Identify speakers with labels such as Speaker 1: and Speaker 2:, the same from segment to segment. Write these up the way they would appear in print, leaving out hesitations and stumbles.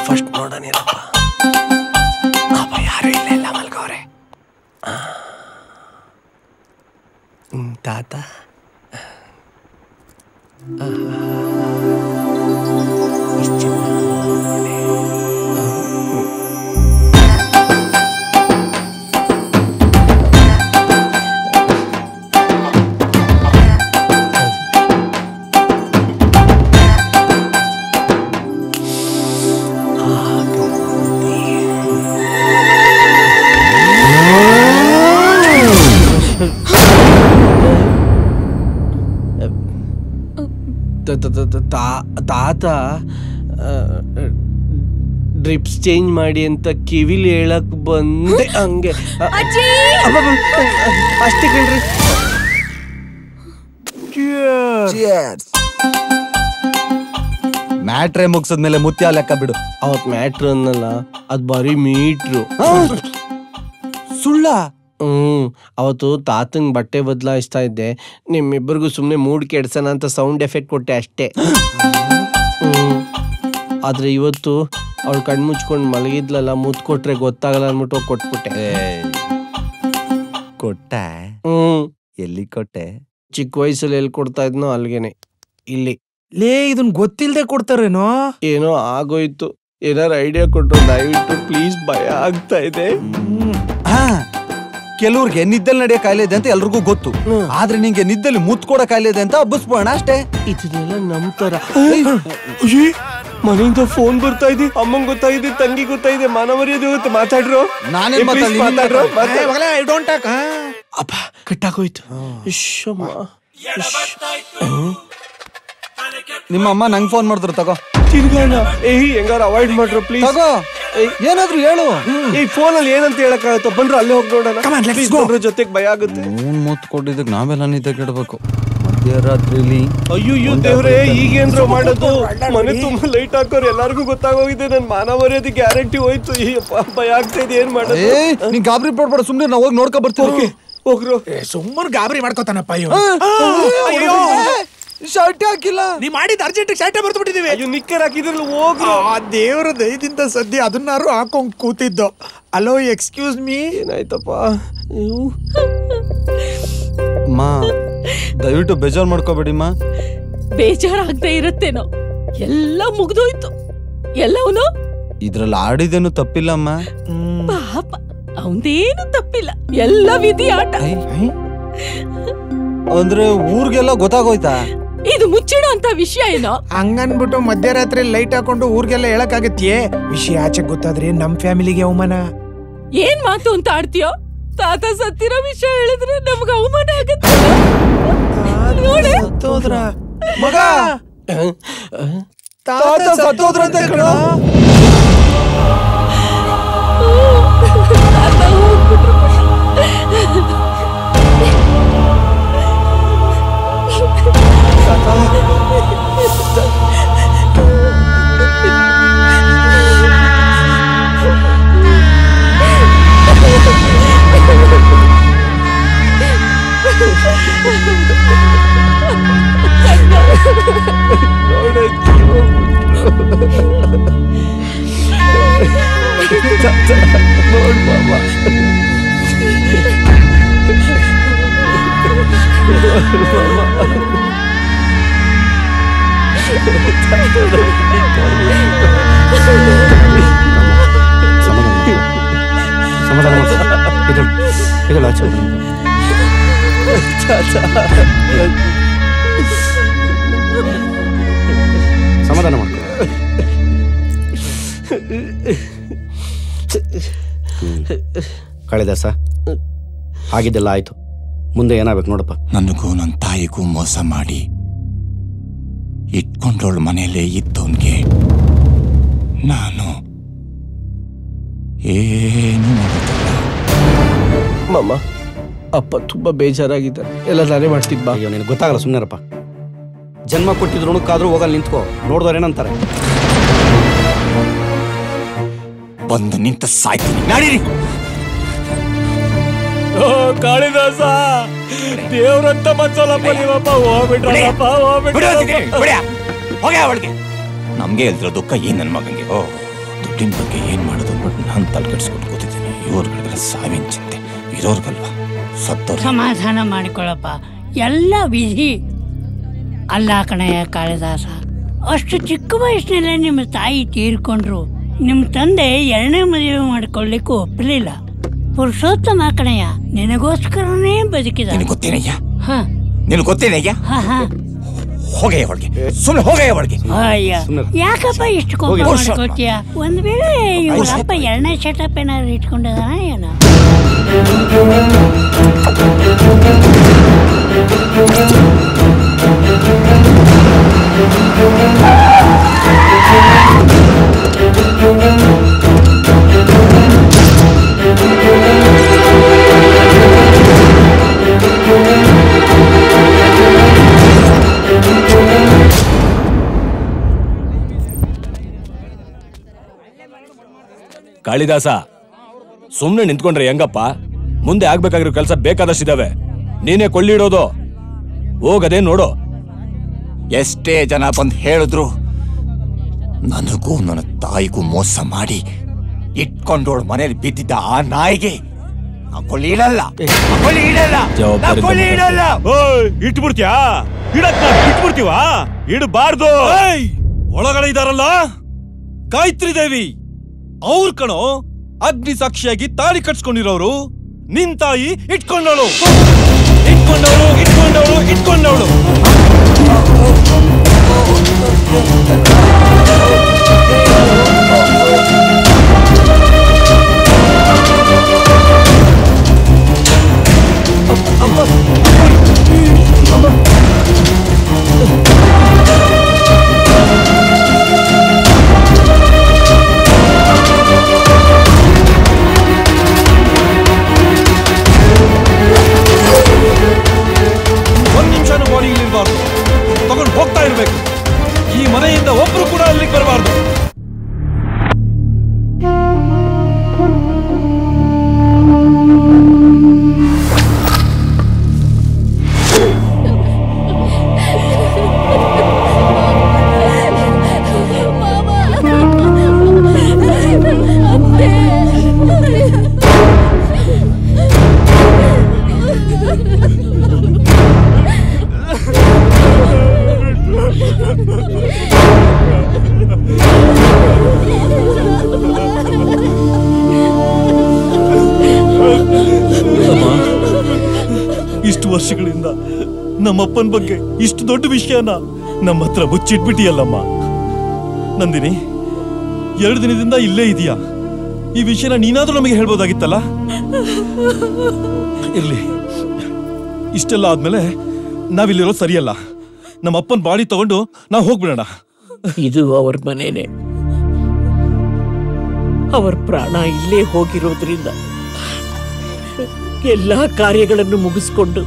Speaker 1: First ನೋಡೋಣಿರಪ್ಪ. ಯಾರು ಇಲ್ಲ, ಎಲ್ಲ ಮಲ್ಗವ್ರೆ. ತಾತ ತಾತ ಡ್ರಿಪ್ಸ್ ಚೇಂಜ್ ಮಾಡಿ ಅಂತ ಕಿವಿಲಿ ಹೇಳಕ್ ಬಂದೆ. ಹಂಗೆ ಅಷ್ಟೇ ಕಣ್ರಿ.
Speaker 2: ಮ್ಯಾಟ್ರೆ ಮುಗಿಸಿದ್ಮೇಲೆ ಮುತ್ಯ ಲೆಕ್ಕ ಬಿಡು.
Speaker 1: ಅವತ್ ಮ್ಯಾಟ್ರ್ ಅನ್ನಲ್ಲ, ಅದ್ ಬರೀ ಮೀಟ್ರು.
Speaker 2: ಸುಳ್ಳ?
Speaker 1: ಅವತ್ತು ತಾತಂಗ್ ಬಟ್ಟೆ ಬದಲಾಯಿಸ್ತಾ ಇದ್ದೆ. ನಿಮ್ಮಿಬ್ಬರಿಗೂ ಸುಮ್ಮನೆ ಮೂಡ್ ಕೆಡ್ಸೋಣ ಅಂತ ಸೌಂಡ್ ಎಫೆಕ್ಟ್ ಕೊಟ್ಟೆ ಅಷ್ಟೇ. ಆದ್ರೆ ಇವತ್ತು ಅವಳು ಕಣ್ಮುಚ್ಕೊಂಡು ಮಲಗಿದ್ಲಲ್ಲ, ಮುತ್ ಕೊಟ್ರೆ ಗೊತ್ತಾಗಲ್ಲ ಅಂದ್ಬಿಟ್ಟು ಕೊಟ್ಬಿಟ್ಟೆ.
Speaker 2: ಕೊಟ್ಟ? ಎಲ್ಲಿ ಕೊಟ್ಟೆ?
Speaker 1: ಚಿಕ್ಕ ವಯಸ್ಸಲ್ಲಿ ಎಲ್ಲಿ ಕೊಡ್ತಾ ಇದ್ನೋ ಅಲ್ಗೇನೆ, ಇಲ್ಲಿ.
Speaker 3: ಲೇ, ಇದನ್ ಗೊತ್ತಿಲ್ದೆ ಕೊಡ್ತಾರೇನೋ?
Speaker 1: ಏನೋ ಆಗೋಯ್ತು. ಏನಾರು ಐಡಿಯಾ ಕೊಟ್ರು ದಯವಿಟ್ಟು ಪ್ಲೀಸ್, ಭಯ ಆಗ್ತಾ ಇದೆ.
Speaker 2: ಕೆಲವ್ರಿಗೆ ನಿದ್ದಲ್ಲಿ ನಡೆಯೋ ಕಾಯಿಲೆ ಇದೆ ಅಂತ ಎಲ್ರಿಗೂ ಗೊತ್ತು. ಆದ್ರೆ ನಿಂಗೆ ನಿದ್ದಲ್ಲಿ ಮುತ್ ಕೊಡೋ ಕಾಯಿಲೆ ಇದೆ ಅಂತ ಹಬ್ಬಿಸ್ಬೋಣ ಅಷ್ಟೇ.
Speaker 1: ಇದನ್ನೆಲ್ಲ ನಂಬ್ತಾರ? ಮನೆಯಿಂದ ಫೋನ್ ಬರ್ತಾ ಇದೆ, ಅಮ್ಮಂಗ್ ಗೊತ್ತಾಗಿದೆ, ತಂಗಿ ಗೊತ್ತಾಗಿದೆ, ಮಾನವರಿಯದು ಗೊತ್ತು. ಮಾತಾಡ್ರು.
Speaker 2: ನಾನೇ
Speaker 1: ಮಾತಾಡ್ರು.
Speaker 3: ಅಪ್ಪ ಕಟ್ಟಾಗೋಯ್ತು.
Speaker 2: ನಿಮ್ಮ ಅಮ್ಮ ನಂಗ್ ಫೋನ್ ಮಾಡಿದ್ರು, ತಗೋ.
Speaker 1: ಹೆಂಗಾರ ಅವಾಯ್ಡ್ ಮಾಡ್ರು ಪ್ಲೀಸ್.
Speaker 2: ತಗೋ, ಏನಾದ್ರು ಹೇಳು.
Speaker 1: ಈ ಫೋನಲ್ಲಿ ಏನಂತ ಹೇಳಕ್ಕಾಗತ್ತ? ಬಂದ್ರು ಅಲ್ಲೇ ಹೋಗಿ ನೋಡೋಣ. ಜೊತೆಗೆ ಭಯ ಆಗುತ್ತೆ.
Speaker 2: ಮುತ್ ಕೊಟ್ಟಿದ್ದಕ್ಕೆ ನಾವೆಲ್ಲ ನಿದ್ದೆ ಕೆಡಬೇಕು ಮಧ್ಯರಾತ್ರಿಲಿ.
Speaker 1: ಅಯ್ಯೋ ದೇವ್ರೆ, ಈಗೇನ್ರ ಮಾಡೋದು? ಮನೆ ತುಂಬಾ ಲೈಟ್ ಹಾಕೋರು, ಎಲ್ಲಾರ್ಗು ಗೊತ್ತಾಗೋಗಿದೆ. ನನ್ ಮಾನವರ್ಯದ ಗ್ಯಾರಂಟಿ ಹೋಯ್ತು. ಭಯ ಆಗ್ತಾ ಇದೆ, ಏನ್ ಮಾಡೋದು?
Speaker 2: ನೀನ್ ಗಾಬರಿ ಪಡ್ಬೇಡ, ಸುಮ್ನೆ ನಾವ್ ಹೋಗಿ ನೋಡ್ಕೊ ಬರ್ತೀವಿ.
Speaker 1: ಹೋಗ್ರು.
Speaker 3: ಸುಮ್ಮನೆ ಗಾಬರಿ ಮಾಡ್ಕೋತಾನಪ್ಪ.
Speaker 2: ಶರ್ಟ್ ಹಾಕಿಲ್ಲ.
Speaker 3: ನೀ ಮಾಡಿದ ಅರ್ಜೆಂಟ್ ಶರ್ಟ್ ಬರ್ತು ಬಿಟ್ಟಿದೀವಿ.
Speaker 1: ಅಯ್ಯೋ, ನಿಕ್ಕರ್ ಹಾಕಿದ್ರಲ್ಲ, ಹೋಗ್ರು.
Speaker 3: ದೇವ್ರ ದಯದಿಂದ ಸದ್ಯ ಅದನ್ನಾರು ಹಾಕೊಂಡ್ ಕೂತಿದ್ದು. Hello, excuse me.
Speaker 1: ಏನಾಯ್ತಪ್ಪ?
Speaker 2: ಮಾ, ದಯವಿಟ್ಟು ಬೇಜಾರ್ ಮಾಡ್ಕೋಬೇಡಿ ಮಾ.
Speaker 4: ಬೇಜಾರಾಗದೆ ಇರುತ್ತೇನೋ, ಎಲ್ಲ ಮುಗ್ದೋಯ್ತು. ಎಲ್ಲವನು
Speaker 2: ಇದ್ರಲ್ಲಿ ಆಡಿದೇನು ತಪ್ಪಿಲ್ಲಮ್ಮ.
Speaker 4: ಪಾಪ, ಅವಂದೇನು ತಪ್ಪಿಲ್ಲ, ಎಲ್ಲ ವಿಧಿ ಆಟ.
Speaker 2: ಅಂದ್ರೆ ಊರ್ಗೆಲ್ಲ ಗೊತ್ತಾಗೋಯ್ತಾ?
Speaker 4: ಇದು ಮುಚ್ಚಿಡೋ ಅಂತ ವಿಷಯ ಏನೋ?
Speaker 3: ಹಂಗನ್ಬಿಟ್ಟು ಮಧ್ಯರಾತ್ರಿ ಲೈಟ್ ಹಾಕೊಂಡು ಊರ್ಗೆಲ್ಲ ಹೇಳಕ್ಕಾಗತ್ಯೇ? ವಿಷಯ ಆಚೆ ಗೊತ್ತಾದ್ರೆ ನಮ್ ಫ್ಯಾಮಿಲಿಗೆ ಅವಮಾನ.
Speaker 4: ಏನ್ ಮಾತು ಅಂತ ಆಡ್ತೀಯೋ? ತಾತ ಸತ್ತಿರೋ ವಿಷಯ ಹೇಳಿದ್ರೆ ನಮ್ಗೆ ಅವಮಾನ ಆಗತ್ತೆ.
Speaker 3: ಮಗ, ತಾತ ಸತ್ತೋದ್ರಂತೆ ಕಣೋ.
Speaker 4: ತಾತ ಹೋಗ್ಬಿಟ್ರು.
Speaker 1: ನೋಡ್ ಬಾಬಾ,
Speaker 5: ಸಮಾಧಾನ ಸಮಾಧಾನ ಮಾಡ್ಕೊ. ಕಳೆದಾಸ, ಆಗಿದ್ದೆಲ್ಲ ಆಯ್ತು, ಮುಂದೆ ಏನಾಗ್ಬೇಕು ನೋಡಪ್ಪ.
Speaker 6: ನನಗೂ ನನ್ನ ತಾಯಿಗೂ ಮೋಸ ಮಾಡಿ ಇಟ್ಕೊಂಡೋಳು ಮನೆಯಲ್ಲೇ ಇದ್ದವನ್ಗೆ ನಾನು ಏನು ಮಾಡೋದಿಲ್ಲ.
Speaker 1: ಮಮ್ಮ, ಅಪ್ಪ ತುಂಬಾ ಬೇಜಾರಾಗಿದ್ದಾರೆ, ಎಲ್ಲ ನಾನೇ ಮಾಡ್ತೀನಿ ಬಾ.
Speaker 5: ಅಯ್ಯೋ ನಿನಗೆ ಗೊತ್ತಾಗಲ್ಲ, ಸುಮ್ಮನೆರಪ್ಪ. ಜನ್ಮ ಕೊಟ್ಟಿದ್ರು ರುಣಕ್ಕಾದ್ರೂ ಹೋಗಲ್ಲಿ ನಿಂತ್ಕೋ, ನೋಡಿದವ್ರೇನಂತಾರೆ.
Speaker 6: ಬಂದು ನಿಂತ ಸಾಯ್ತೀನಿ, ನಡೀರಿ.
Speaker 1: ಕಾಳಿದಾಸ ದೇವ್ರಂತ ಮನ್ಸಲ್ಲಪ್ಪ ನೀವಪ್ಪ, ಹೋಗ್ಬಿಟ್ರಲ್ಲಪ್ಪ,
Speaker 6: ಹೋಗ್ಯಾ ಅವಳಿಗೆ. ನಮ್ಗೆ ಹೇಳ್ತಿರೋ ದುಃಖ ಏನ್ ನನ್ ಮಗಂಗೆ. ಓ, ದುಡ್ಡಿನ ಬಗ್ಗೆ ಏನ್ ಮಾಡೋದು ಅಂದ್ಬಿಟ್ಟು ನಾನು ತಲೆ ಕೆಡಿಸ್ಕೊಂಡು ಕೂತಿದ್ದೀನಿ. ಇವ್ರಿಗೆಲ್ಲ ಸಾವಿನ ಚಿಂತೆ, ಇರೋರ್ಗಲ್ವಾ ಸತ್ತೋರು.
Speaker 7: ಸಮಾಧಾನ ಮಾಡಿಕೊಳ್ಳಪ್ಪ, ಎಲ್ಲ ವಿಧಿ. ಅಲ್ಲ ಕಣಯ್ಯ ಕಾಳಿದಾಸ, ಅಷ್ಟು ಚಿಕ್ಕ ವಯಸ್ಸಿನಲ್ಲೇ ನಿಮ್ಮ ತಾಯಿ ತೀರ್ಕೊಂಡ್ರು. ನಿಮ್ಮ ತಂದೆ 2ನೇ ಮದುವೆ ಮಾಡಿಕೊಳ್ಳಿಕ್ಕೂ ಒಪ್ಪಲಿಲ್ಲ. ಪುರುಷೋತ್ತಮ ಕಣಯ್ಯ ನಿನಗೋಸ್ಕರನೇ ಬದುಕಿದ.
Speaker 6: ನಿನಗೆ ಗೊತ್ತೇನಯ್ಯ?
Speaker 7: ಹಾ,
Speaker 6: ನಿನಗೆ ಗೊತ್ತೇನಯ್ಯ?
Speaker 7: ಹಾ ಹಾ,
Speaker 6: ಹೋಗಯ್ಯ ಒಳಗೆ, ಸುಮ್ಮನೆ ಹೋಗಯ್ಯ ಒಳಗೆ.
Speaker 7: ಅಯ್ಯ ಯಾಕಪ್ಪ ಇಷ್ಟು ಕೋಪ ಮಾಡ್ಕೋತೀಯ? ಒಂದ್ ವೇಳೆ ಇವರಪ್ಪ 2ನೇ ಸೆಟಪ್ ಏನಾದ್ರು ಇಟ್ಕೊಂಡಿದಾನ ಏನೋ?
Speaker 8: ಕಾಳಿದಾಸ, ಸುಮ್ನೆ ನಿಂತ್ಕೊಂಡ್ರೆ ಹೆಂಗಪ್ಪ? ಮುಂದೆ ಆಗ್ಬೇಕಾಗಿರೋ ಕೆಲಸ ಬೇಕಾದಷ್ಟಿದಾವೆ, ನೀನೇ ಕೊಳ್ಳಿಡೋದು. ಹೋಗದೇ ನೋಡು.
Speaker 6: ಎಷ್ಟೇ ಜನ ಬಂದು ಹೇಳಿದ್ರು ನನಗೂ ನನ್ನ ತಾಯಿಗೂ ಮೋಸ ಮಾಡಿ ಇಟ್ಕೊಂಡೋಳು ಮನೇಲಿ ಬಿದ್ದಿದ್ದ ಆ ನಾಯಿಗೆ ಇಡಲ್ಲ.
Speaker 8: ಇಟ್ಬಿಡ್ತೀಯಾ? ಇಟ್ಬಿಡ್ತೀವ? ಇಡಬಾರ್ದು. ಒಳಗಡೆ ಇದಾರಲ್ಲ ಗಾಯತ್ರಿ ದೇವಿ, ಅವ್ರ ಕಣೋ ಅಗ್ನಿ ಸಾಕ್ಷಿಯಾಗಿ ತಾಳಿ ಕಟ್ಸ್ಕೊಂಡಿರೋರು. ನಿನ್ ತಾಯಿ ಇಟ್ಕೊಂಡವಳು. ಒಂದ್ ನಿಮಿಷನೂ ಬಾಡಿ ಇಲ್ಲಿರ್ಬಾರ್ದು, ತಗೊಂಡು ಹೋಗ್ತಾ ಇರ್ಬೇಕು. ಈ ಮನೆಯಿಂದ ಒಬ್ರು ಕೂಡ ಅಲ್ಲಿಗೆ ಬರಬಾರ್ದು. ಇಷ್ಟು ವರ್ಷಗಳಿಂದ ನಮ್ಮಪ್ಪನ ಬಗ್ಗೆ ಇಷ್ಟು ದೊಡ್ಡ ವಿಷಯನ ನಮ್ಮ ಹತ್ರ ಮುಚ್ಚಿಟ್ಬಿಟ್ಟಿಯಲ್ಲಮ್ಮ. ನಂದಿನಿ, 2 ದಿನದಿಂದ ಇಲ್ಲೇ ಇದೆಯಾ? ಈ ವಿಷಯನ ನೀನಾದ್ರೂ ನಮಗೆ ಹೇಳ್ಬೋದಾಗಿತ್ತಲ್ಲ. ಇರ್ಲಿ, ಇಷ್ಟೆಲ್ಲ ಆದ್ಮೇಲೆ ನಾವಿಲ್ಲಿರೋದು ಸರಿಯಲ್ಲ. ನಮ್ಮ ಅಪ್ಪನ ಬಾಡಿ ತಗೊಂಡು ನಾವು ಹೋಗ್ಬಿಡೋಣ.
Speaker 4: ಇದು ಅವ್ರ ಮನೇನೆ. ಅವರ ಪ್ರಾಣ ಇಲ್ಲೇ ಹೋಗಿರೋದ್ರಿಂದ ಎಲ್ಲಾ ಕಾರ್ಯಗಳನ್ನು ಮುಗಿಸ್ಕೊಂಡು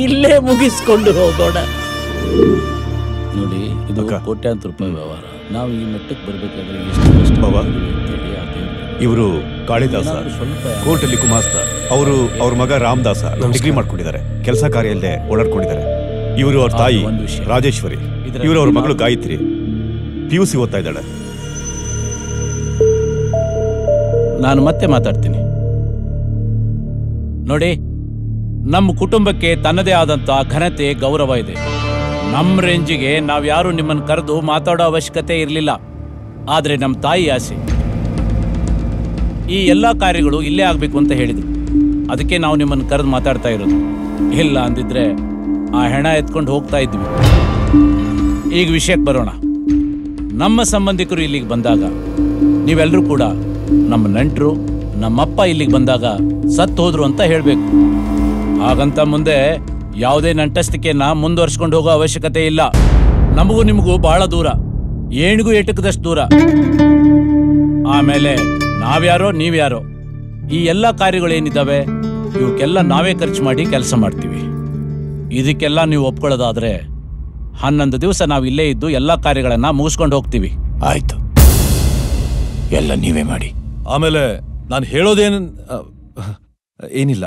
Speaker 4: ಇಲ್ಲೇ ಮುಗಿಸ್ಕೊಂಡು ಹೋಗೋಣ.
Speaker 9: ನೋಡಿ, ಇದು ಕೋಟ್ಯಾಂತರ ರೂಪಾಯಿ ವ್ಯವಹಾರ. ನಾವು ಈ ಮಟ್ಟಕ್ಕೆ ಬರ್ಬೇಕಾದ್ರೆ
Speaker 10: ಇವರು ಕಾಳಿದಾಸ, ಕೋರ್ಟಲ್ಲಿ ಗುಮಾಸ್ತ. ಅವ್ರ ಮಗ ರಾಮದಾಸ ಡಿಗ್ರಿ ಮಾಡ್ಕೊಂಡಿದ್ದಾರೆ, ಕೆಲಸ ಕಾರ್ಯ ಇಲ್ಲದೆ ಓಡಾಡ್ಕೊಂಡಿದ್ದಾರೆ. ಇವರು ಅವ್ರ ತಾಯಿ ರಾಜೇಶ್ವರಿ, ಇವರು ಅವ್ರ ಮಗಳು ಗಾಯತ್ರಿ, PUC ಓದ್ತಾ ಇದ್ದಾಳೆ.
Speaker 9: ನಾನು ಮತ್ತೆ ಮಾತಾಡ್ತೀನಿ. ನೋಡಿ, ನಮ್ಮ ಕುಟುಂಬಕ್ಕೆ ತನ್ನದೇ ಆದಂತ ಘನತೆ, ಗೌರವ ಇದೆ. ನಮ್ಮ ರೇಂಜಿಗೆ ನಾವ್ಯಾರು ನಿಮ್ಮನ್ನು ಕರೆದು ಮಾತಾಡೋ ಅವಶ್ಯಕತೆ ಇರಲಿಲ್ಲ. ಆದರೆ ನಮ್ಮ ತಾಯಿ ಆಸೆ, ಈ ಎಲ್ಲ ಕಾರ್ಯಗಳು ಇಲ್ಲೇ ಆಗಬೇಕು ಅಂತ ಹೇಳಿದ್ರು. ಅದಕ್ಕೆ ನಾವು ನಿಮ್ಮನ್ನು ಕರೆದು ಮಾತಾಡ್ತಾ ಇರೋದು. ಇಲ್ಲ ಅಂದಿದ್ರೆ ಆ ಹೆಣ ಎತ್ಕೊಂಡು ಹೋಗ್ತಾ ಇದ್ವಿ. ಈಗ ವಿಷಯಕ್ಕೆ ಬರೋಣ. ನಮ್ಮ ಸಂಬಂಧಿಕರು ಇಲ್ಲಿಗೆ ಬಂದಾಗ ನೀವೆಲ್ಲರೂ ಕೂಡ ನಮ್ಮ ನೆಂಟರು, ನಮ್ಮಪ್ಪ ಇಲ್ಲಿಗೆ ಬಂದಾಗ ಸತ್ತು ಹೋದ್ರು ಅಂತ ಹೇಳಬೇಕು. ಹಾಗಂತ ಮುಂದೆ ಯಾವುದೇ ನಂಟಸ್ತಿಕೆಯನ್ನ ಮುಂದುವರ್ಸ್ಕೊಂಡು ಹೋಗೋ ಅವಶ್ಯಕತೆ ಇಲ್ಲ. ನಮಗೂ ನಿಮಗೂ ಬಹಳ ದೂರ, ಏಣಿಗೂ ಎಟಕದಷ್ಟು ದೂರ. ಆಮೇಲೆ ನಾವ್ಯಾರೋ ನೀವ್ಯಾರೋ, ಈ ಎಲ್ಲ ಕಾರ್ಯಗಳೇನಿದ್ದಾವೆ ಇವಕ್ಕೆಲ್ಲ ನಾವೇ ಖರ್ಚು ಮಾಡಿ ಕೆಲಸ ಮಾಡ್ತೀವಿ. ಇದಕ್ಕೆಲ್ಲ ನೀವು ಒಪ್ಕೊಳ್ಳೋದಾದ್ರೆ 11 ದಿವಸ ನಾವು ಇಲ್ಲೇ ಇದ್ದು ಎಲ್ಲ ಕಾರ್ಯಗಳನ್ನ ಮುಗಿಸ್ಕೊಂಡು ಹೋಗ್ತೀವಿ.
Speaker 6: ಆಯ್ತು, ಎಲ್ಲ ನೀವೇ ಮಾಡಿ.
Speaker 8: ಆಮೇಲೆ ನಾನು ಹೇಳೋದೇನು ಏನಿಲ್ಲ.